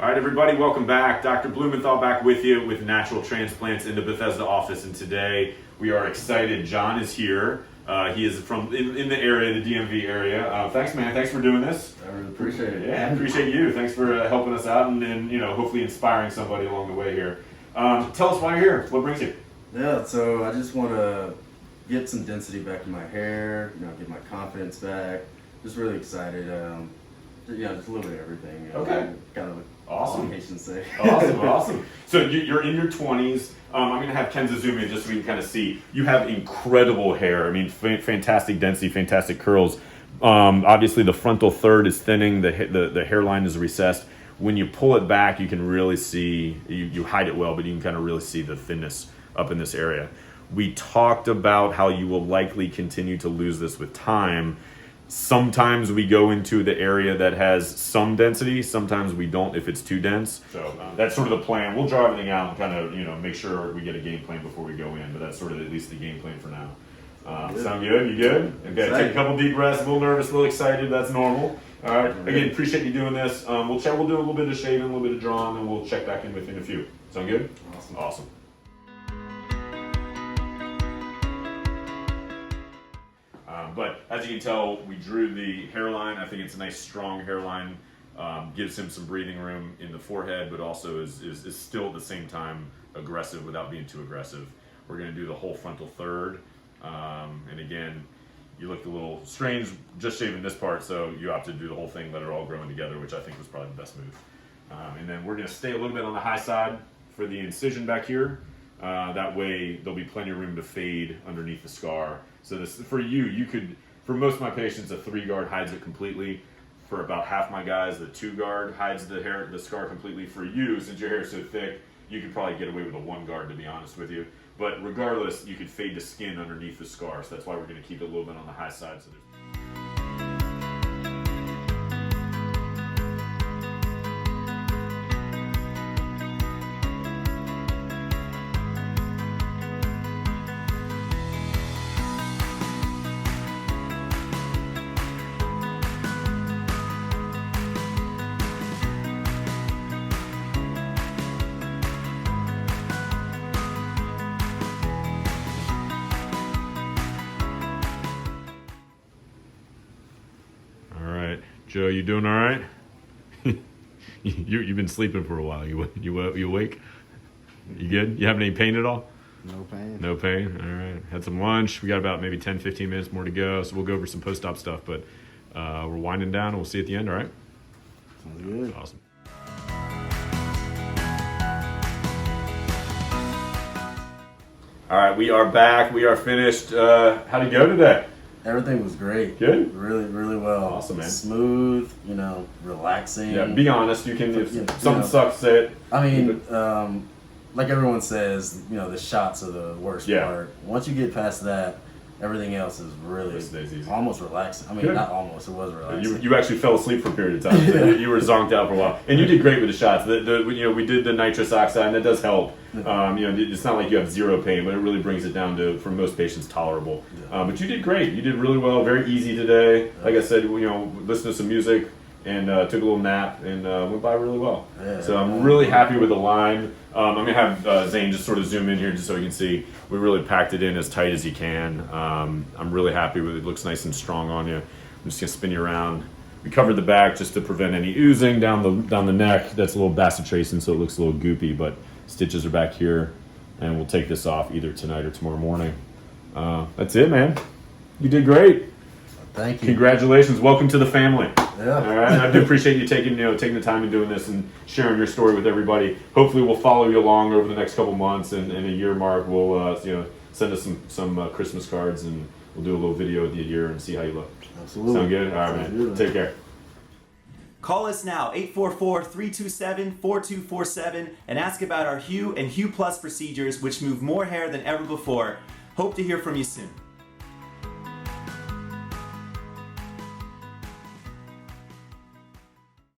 All right, everybody, welcome back. Dr. Blumenthal back with you with Natural Transplants in the Bethesda office, and today we are excited. John is here. He is from in the area, the DMV area. Thanks, man. Thanks for doing this. I really appreciate it. Yeah, I appreciate you. Thanks for helping us out and hopefully inspiring somebody along the way here. Tell us why you're here. What brings you? Yeah, so I just want to get some density back in my hair, get my confidence back. Just really excited. Just a little bit of everything. Okay. Kind of awesome. Say. Awesome. So you're in your 20s. I'm going to have Kenza zoom in just so we can kind of see. You have incredible hair. I mean, fantastic density, fantastic curls. Obviously, the frontal third is thinning. The hairline is recessed. When you pull it back, you can really see, you hide it well, but you can kind of really see the thinness up in this area. We talked about how you will likely continue to lose this with time. Sometimes we go into the area that has some density, sometimes we don't if it's too dense. So that's sort of the plan. We'll draw everything out and kind of, make sure we get a game plan before we go in, but that's sort of at least the game plan for now. Sound good? You good? Okay, take a couple deep breaths, a little nervous, a little excited, that's normal. All right, again, appreciate you doing this. We'll do a little bit of shaving, a little bit of drawing, and we'll check back in within a few. Sound good? Awesome. But as you can tell, we drew the hairline. I think it's a nice, strong hairline. Gives him some breathing room in the forehead, but also is still at the same time aggressive without being too aggressive. We're going to do the whole frontal third. And again, you looked a little strange just shaving this part, so you opted to do the whole thing, let it all grow in together, which I think was probably the best move. And then we're going to stay a little bit on the high side for the incision back here. That way there'll be plenty of room to fade underneath the scar. So this, for you could, for most of my patients, a 3-guard hides it completely. For about half my guys, the 2-guard hides the scar completely. For you, since your hair is so thick, you could probably get away with a 1-guard, to be honest with you. But regardless, you could fade the skin underneath the scar. So that's why we're going to keep it a little bit on the high side. So Joe, you doing all right? You've been sleeping for a while. You awake? You good? You having any pain at all? No pain. No pain? All right. Had some lunch. We got about maybe 10, 15 minutes more to go, so we'll go over some post-op stuff, but we're winding down, and we'll see you at the end, all right? Sounds good. Awesome. All right, we are back. We are finished. How'd it go today? Everything was great. Good? Really, really well. Awesome, man. Smooth, relaxing. Yeah, be honest. You can, if something sucks, say it. I mean, like everyone says, the shots are the worst part. Once you get past that, everything else is really almost relaxing. I mean, not almost, it was relaxing. You actually fell asleep for a period of time. So you were zonked out for a while. And you did great with the shots. We did the nitrous oxide, and that does help. It's not like you have zero pain, but it really brings it down to, for most patients, tolerable. But you did great. You did really well. Very easy today. Like I said, listened to some music and took a little nap and went by really well. So I'm really happy with the line. I'm going to have Zane just sort of zoom in here just so you can see. We really packed it in as tight as you can. I'm really happy with it. It looks nice and strong on you. I'm just going to spin you around. We covered the back just to prevent any oozing down the neck. That's a little bacitracin, so it looks a little goopy, but stitches are back here, and we'll take this off either tonight or tomorrow morning. That's it, man. You did great. Thank you. Congratulations. Welcome to the family. Yeah. All right. I do appreciate you taking the time and doing this and sharing your story with everybody. Hopefully we'll follow you along over the next couple months, and in a year mark we'll send us some Christmas cards, and we'll do a little video of the year and see how you look. Absolutely. Sound good? All right, man. Good. Take care. Call us now, 844-327-4247, and ask about our Hue and Hue Plus procedures, which move more hair than ever before. Hope to hear from you soon.